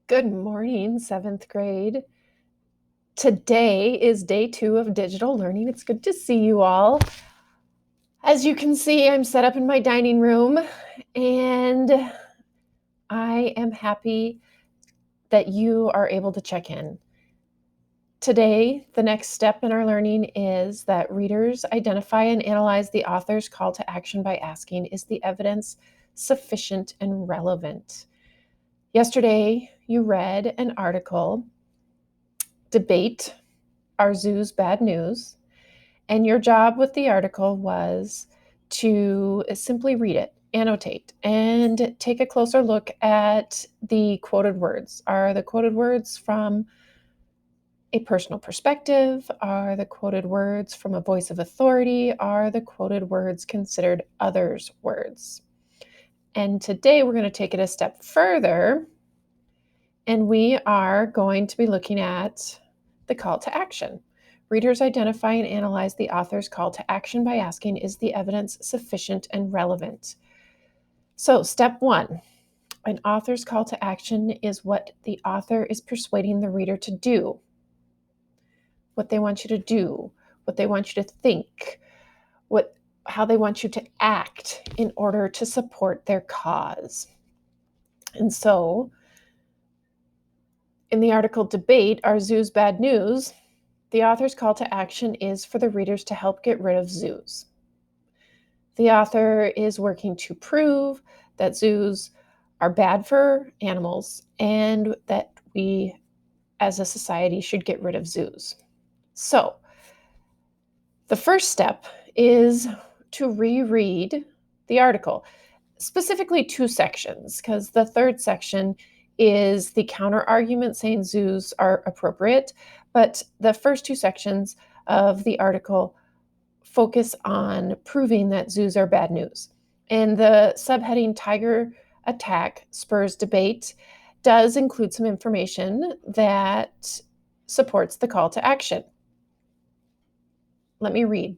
Good morning, seventh grade. Today is day 2 of digital learning. It's good to see you all. As you can see, I'm set up in my dining room, and I am happy that you are able to check in. Today, the next step in our learning is that readers identify and analyze the author's call to action by asking, is the evidence sufficient and relevant? Yesterday, you read an article, Debate, Are Zoos Bad News? And your job with the article was to simply read it, annotate, and take a closer look at the quoted words. Are the quoted words from a personal perspective? Are the quoted words from a voice of authority? Are the quoted words considered others' words? And today we're going to take it a step further, and we are going to be looking at the call to action. Readers identify and analyze the author's call to action by asking, is the evidence sufficient and relevant? So, step 1, an author's call to action is what the author is persuading the reader to do, what they want you to do, what they want you to think, how they want you to act in order to support their cause. And so, in the article Debate, Are Zoos Bad News? The author's call to action is for the readers to help get rid of zoos. The author is working to prove that zoos are bad for animals and that we as a society should get rid of zoos. So, the first step is to reread the article, specifically 2 sections, because the third section is the counter argument saying zoos are appropriate, but the first 2 sections of the article focus on proving that zoos are bad news. And the subheading Tiger Attack Spurs Debate does include some information that supports the call to action. Let me read.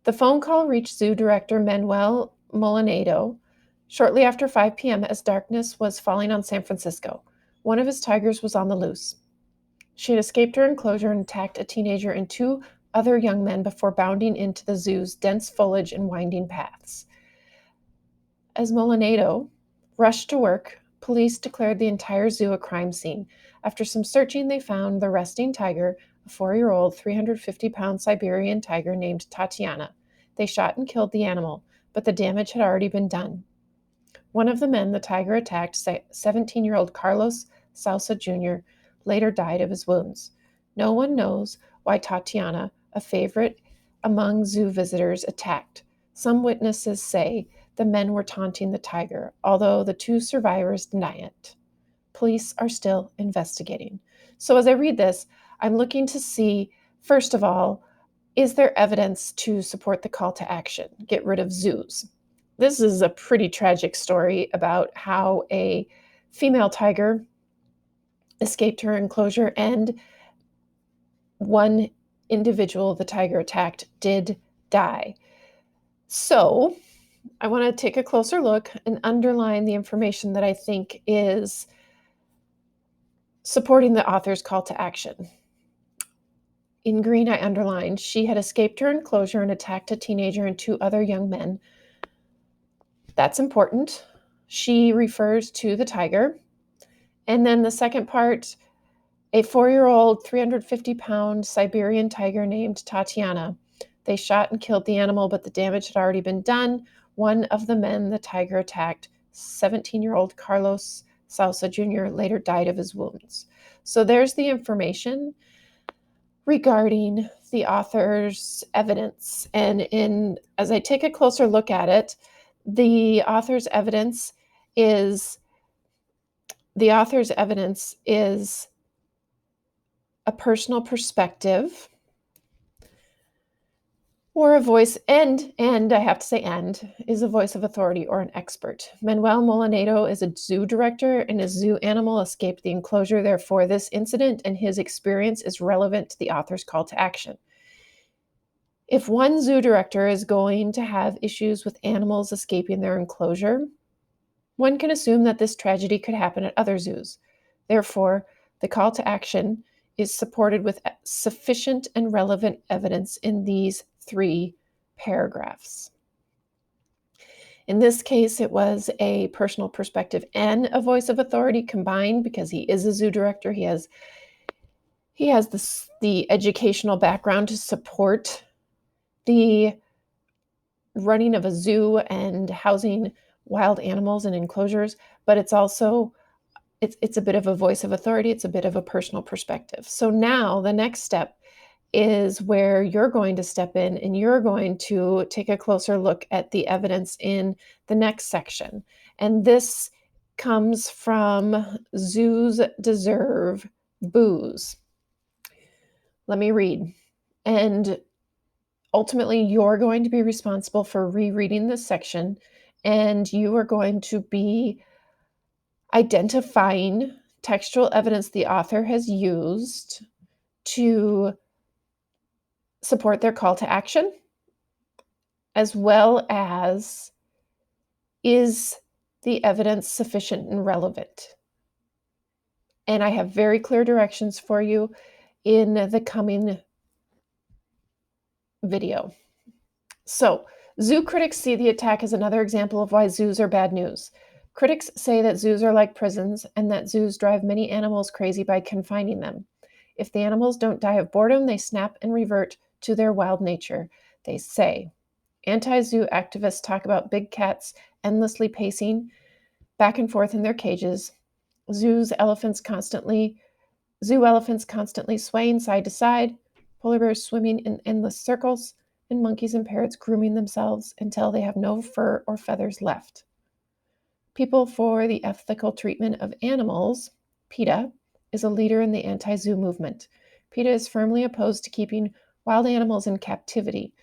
The phone call reached Zoo Director Manuel Molinado shortly after 5 p.m. as darkness was falling on San Francisco. One of his tigers was on the loose. She had escaped her enclosure and attacked a teenager and 2 other young men before bounding into the zoo's dense foliage and winding paths. As Molinado rushed to work, police declared the entire zoo a crime scene. After some searching, they found the resting tiger, a 4-year-old, 350-pound Siberian tiger named Tatiana. They shot and killed the animal, but the damage had already been done. One of the men the tiger attacked, 17-year-old Carlos Sousa Jr., later died of his wounds. No one knows why Tatiana, a favorite among zoo visitors, attacked. Some witnesses say the men were taunting the tiger, although the 2 survivors deny it. Police are still investigating. So as I read this, I'm looking to see, first of all, is there evidence to support the call to action? Get rid of zoos. This is a pretty tragic story about how a female tiger escaped her enclosure and one individual the tiger attacked did die. So I want to take a closer look and underline the information that I think is supporting the author's call to action. In green, I underlined, she had escaped her enclosure and attacked a teenager and 2 other young men. That's important. She refers to the tiger. And then the second part, a 4-year-old, 350-pound Siberian tiger named Tatiana. They shot and killed the animal, but the damage had already been done. One of the men the tiger attacked, 17-year-old Carlos Sousa Jr., later died of his wounds. So there's the information regarding the author's evidence. And as I take a closer look at it, the author's evidence is a personal perspective or a voice, and I have to say is a voice of authority or an expert. Manuel Molinado is a zoo director, and his zoo animal escaped the enclosure. Therefore, this incident and his experience is relevant to the author's call to action. If one zoo director is going to have issues with animals escaping their enclosure, one can assume that this tragedy could happen at other zoos. Therefore, the call to action is supported with sufficient and relevant evidence in these 3 paragraphs. In this case, it was a personal perspective and a voice of authority combined because he is a zoo director. He has the educational background to support the running of a zoo and housing wild animals in enclosures, but it's also it's a bit of a voice of authority. It's a bit of a personal perspective. So now the next step is where you're going to step in and you're going to take a closer look at the evidence in the next section. And this comes from Zoos Deserve Booze. Let me read. And ultimately, you're going to be responsible for rereading this section, and you are going to be identifying textual evidence the author has used to support their call to action, as well as is the evidence sufficient and relevant. And I have very clear directions for you in the coming video. So, zoo critics see the attack as another example of why zoos are bad news. Critics say that zoos are like prisons and that zoos drive many animals crazy by confining them. If the animals don't die of boredom, they snap and revert to their wild nature, they say. Anti-zoo activists talk about big cats endlessly pacing back and forth in their cages, zoo elephants constantly swaying side to side, polar bears swimming in endless circles, and monkeys and parrots grooming themselves until they have no fur or feathers left. People for the Ethical Treatment of Animals, PETA, is a leader in the anti-zoo movement. PETA is firmly opposed to keeping wild animals in captivity.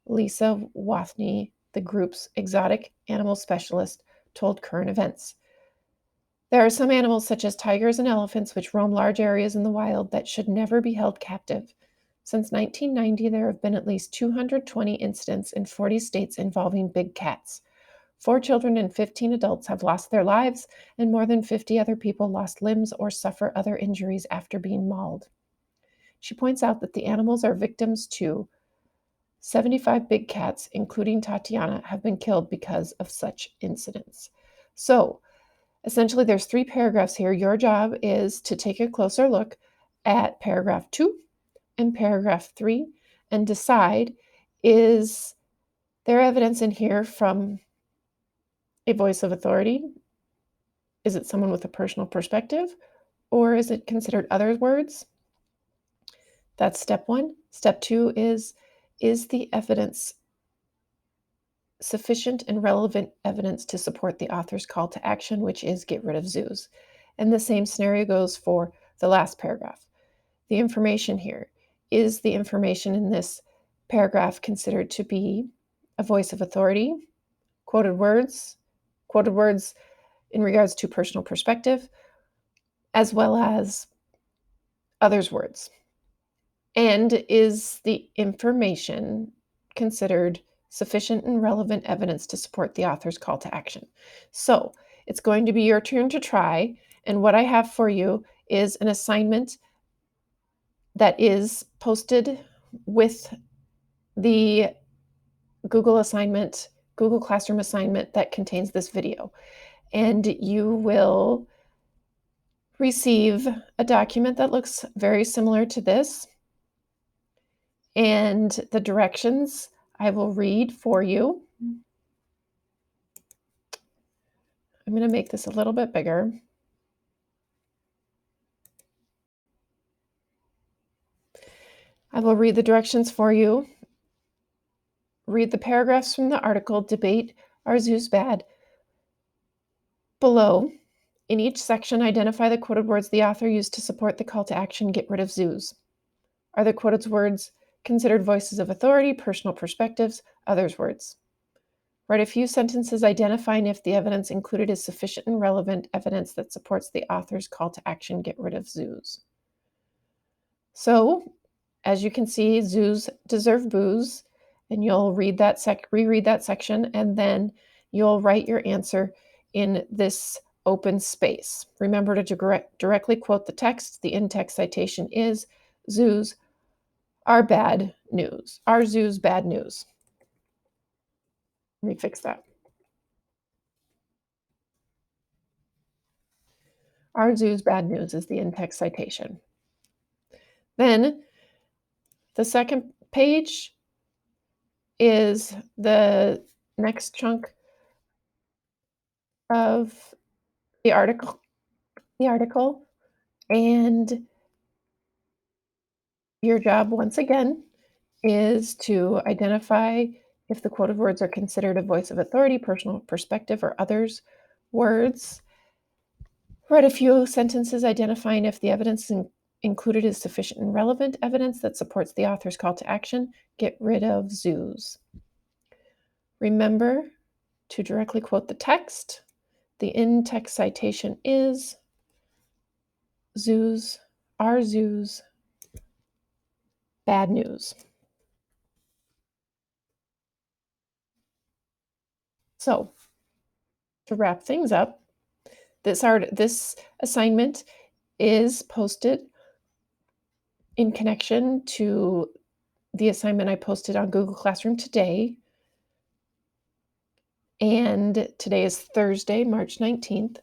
Lisa Wathney, the group's exotic animal specialist, told Current Events. There are some animals, such as tigers and elephants, which roam large areas in the wild that should never be held captive. Since 1990, there have been at least 220 incidents in 40 states involving big cats. 4 children and 15 adults have lost their lives, and more than 50 other people lost limbs or suffer other injuries after being mauled. She points out that the animals are victims too. 75 big cats, including Tatiana, have been killed because of such incidents. So, essentially, there's 3 paragraphs here. Your job is to take a closer look at paragraph 2 and paragraph 3 and decide, is there evidence in here from a voice of authority? Is it someone with a personal perspective? Or is it considered other words? That's step 1. Step 2 is the evidence sufficient and relevant evidence to support the author's call to action, which is get rid of zoos? And the same scenario goes for the last paragraph. The information here, is the information in this paragraph considered to be a voice of authority, quoted words in regards to personal perspective, as well as others' words? And is the information considered sufficient and relevant evidence to support the author's call to action? So it's going to be your turn to try. And what I have for you is an assignment that is posted with the Google Classroom assignment that contains this video. And you will receive a document that looks very similar to this. And the directions I will read for you. I'm going to make this a little bit bigger. I will read the directions for you. Read the paragraphs from the article, Debate Are Zoos Bad? Below. In each section, identify the quoted words the author used to support the call to action, get rid of zoos. Are the quoted words considered voices of authority, personal perspectives, others' words? Write a few sentences identifying if the evidence included is sufficient and relevant evidence that supports the author's call to action, get rid of zoos. So, as you can see, zoos deserve booze, and you'll reread that section, and then you'll write your answer in this open space. Remember to directly quote the text. The in-text citation is zoos are bad news. Are zoos bad news? Let me fix that. Are zoos bad news is the in-text citation. Then the second page is the next chunk of the article, and your job once again is to identify if the quoted words are considered a voice of authority, personal perspective, or others' words. Write a few sentences identifying if the evidence included is sufficient and relevant evidence that supports the author's call to action. Get rid of zoos. Remember to directly quote the text. The in-text citation is zoos are zoos bad news. So, to wrap things up, this assignment is posted in connection to the assignment I posted on Google Classroom today. And today is Thursday, March 19th.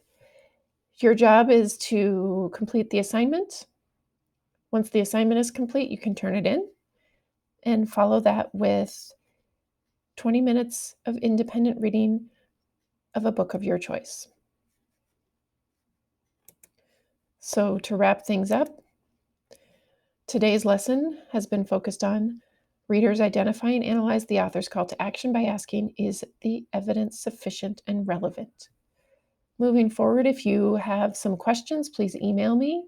Your job is to complete the assignment. Once the assignment is complete, you can turn it in and follow that with 20 minutes of independent reading of a book of your choice. So, to wrap things up, today's lesson has been focused on readers identify and analyze the author's call to action by asking, is the evidence sufficient and relevant? Moving forward, if you have some questions, please email me.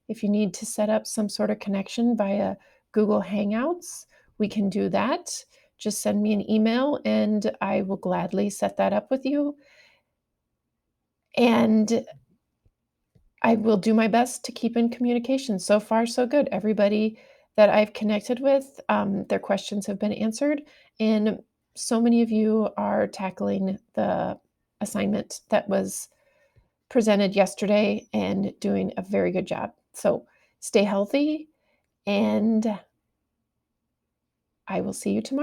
If you need to set up some sort of connection via Google Hangouts, we can do that. Just send me an email and I will gladly set that up with you. And I will do my best to keep in communication. So far, so good. Everybody that I've connected with, their questions have been answered. And so many of you are tackling the assignment that was presented yesterday and doing a very good job. So stay healthy, and I will see you tomorrow.